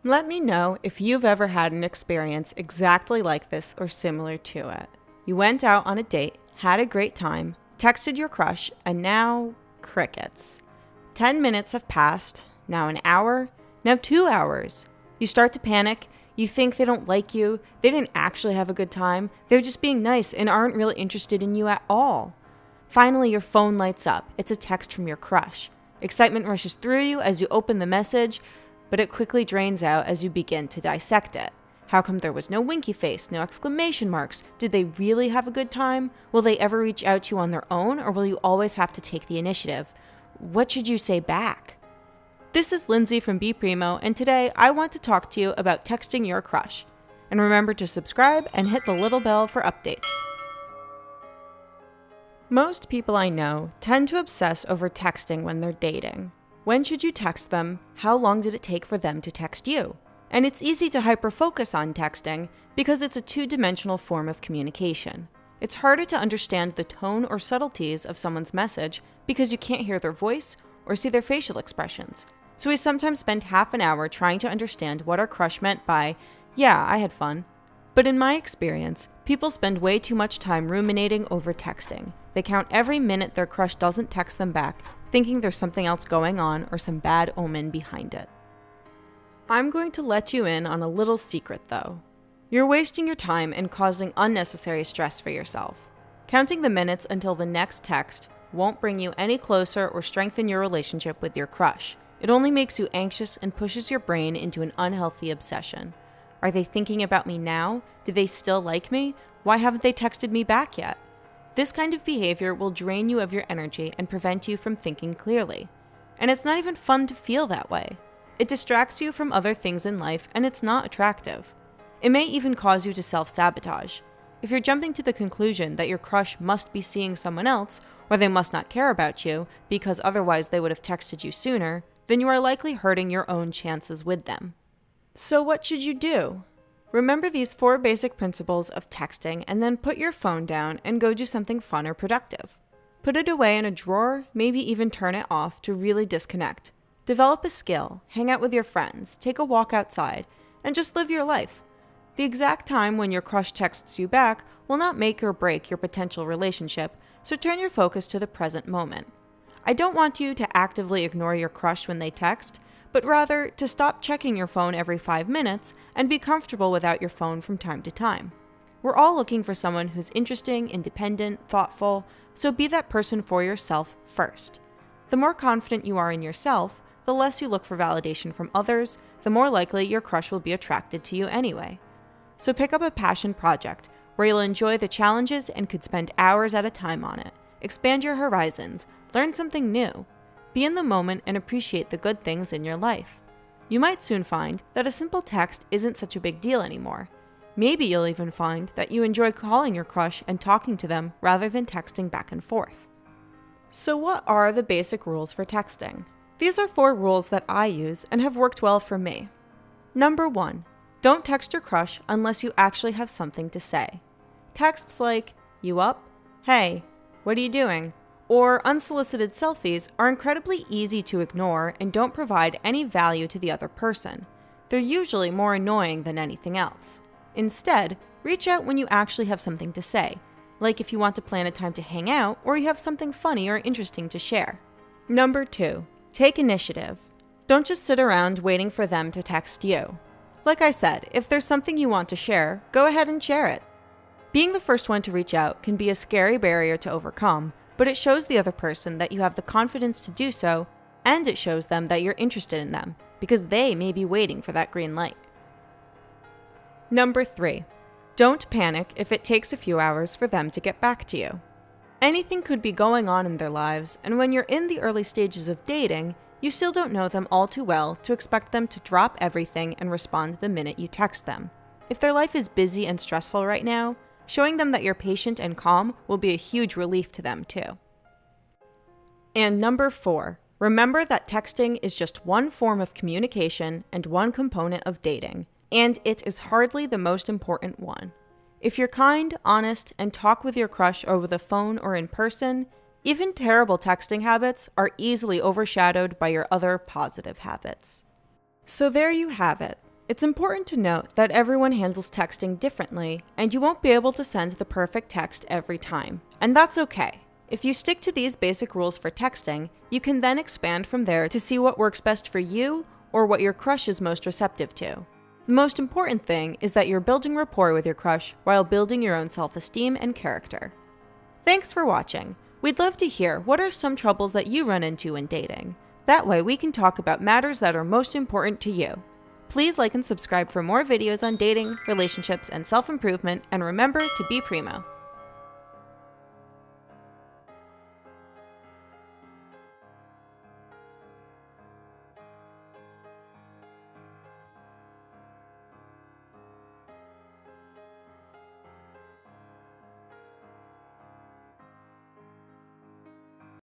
Let me know if you've ever had an experience exactly like this or similar to it. You went out on a date, had a great time, texted your crush, and now crickets. 10 minutes have passed, now an hour, now 2 hours. You start to panic, you think they don't like you, they didn't actually have a good time, they're just being nice and aren't really interested in you at all. Finally, your phone lights up. It's a text from your crush. Excitement rushes through you as you open the message, but it quickly drains out as you begin to dissect it. How come there was no winky face, no exclamation marks? Did they really have a good time? Will they ever reach out to you on their own, or will you always have to take the initiative? What should you say back? This is Lindsay from Beprimo, and today I want to talk to you about texting your crush. And remember to subscribe and hit the little bell for updates. Most people I know tend to obsess over texting when they're dating. When should you text them? How long did it take for them to text you? And it's easy to hyperfocus on texting because it's a two-dimensional form of communication. It's harder to understand the tone or subtleties of someone's message because you can't hear their voice or see their facial expressions. So we sometimes spend half an hour trying to understand what our crush meant by, "Yeah, I had fun." But in my experience, people spend way too much time ruminating over texting. They count every minute their crush doesn't text them back, thinking there's something else going on or some bad omen behind it. I'm going to let you in on a little secret though. You're wasting your time and causing unnecessary stress for yourself. Counting the minutes until the next text won't bring you any closer or strengthen your relationship with your crush. It only makes you anxious and pushes your brain into an unhealthy obsession. Are they thinking about me now? Do they still like me? Why haven't they texted me back yet? This kind of behavior will drain you of your energy and prevent you from thinking clearly. And it's not even fun to feel that way. It distracts you from other things in life and it's not attractive. It may even cause you to self-sabotage. If you're jumping to the conclusion that your crush must be seeing someone else, or they must not care about you because otherwise they would have texted you sooner, then you are likely hurting your own chances with them. So what should you do? Remember these 4 basic principles of texting and then put your phone down and go do something fun or productive. Put it away in a drawer, maybe even turn it off to really disconnect. Develop a skill, hang out with your friends, take a walk outside, and just live your life. The exact time when your crush texts you back will not make or break your potential relationship, so turn your focus to the present moment. I don't want you to actively ignore your crush when they text, but rather to stop checking your phone every 5 minutes and be comfortable without your phone from time to time. We're all looking for someone who's interesting, independent, thoughtful, so be that person for yourself first. The more confident you are in yourself, the less you look for validation from others, the more likely your crush will be attracted to you anyway. So pick up a passion project where you'll enjoy the challenges and could spend hours at a time on it. Expand your horizons, learn something new. Be in the moment and appreciate the good things in your life. You might soon find that a simple text isn't such a big deal anymore. Maybe you'll even find that you enjoy calling your crush and talking to them rather than texting back and forth. So what are the basic rules for texting? These are 4 rules that I use and have worked well for me. Number 1, don't text your crush unless you actually have something to say. Texts like, "You up? Hey, what are you doing?" or unsolicited selfies are incredibly easy to ignore and don't provide any value to the other person. They're usually more annoying than anything else. Instead, reach out when you actually have something to say, like if you want to plan a time to hang out or you have something funny or interesting to share. Number 2, take initiative. Don't just sit around waiting for them to text you. Like I said, if there's something you want to share, go ahead and share it. Being the first one to reach out can be a scary barrier to overcome, but it shows the other person that you have the confidence to do so, and it shows them that you're interested in them, because they may be waiting for that green light. Number 3, don't panic if it takes a few hours for them to get back to you. Anything could be going on in their lives, and when you're in the early stages of dating, you still don't know them all too well to expect them to drop everything and respond the minute you text them. If their life is busy and stressful right now, showing them that you're patient and calm will be a huge relief to them too. And number 4, remember that texting is just one form of communication and one component of dating, and it is hardly the most important one. If you're kind, honest, and talk with your crush over the phone or in person, even terrible texting habits are easily overshadowed by your other positive habits. So there you have it. It's important to note that everyone handles texting differently, and you won't be able to send the perfect text every time. And that's okay. If you stick to these basic rules for texting, you can then expand from there to see what works best for you or what your crush is most receptive to. The most important thing is that you're building rapport with your crush while building your own self-esteem and character. Thanks for watching. We'd love to hear what are some troubles that you run into in dating. That way we can talk about matters that are most important to you. Please like and subscribe for more videos on dating, relationships, and self-improvement, and remember to be primo.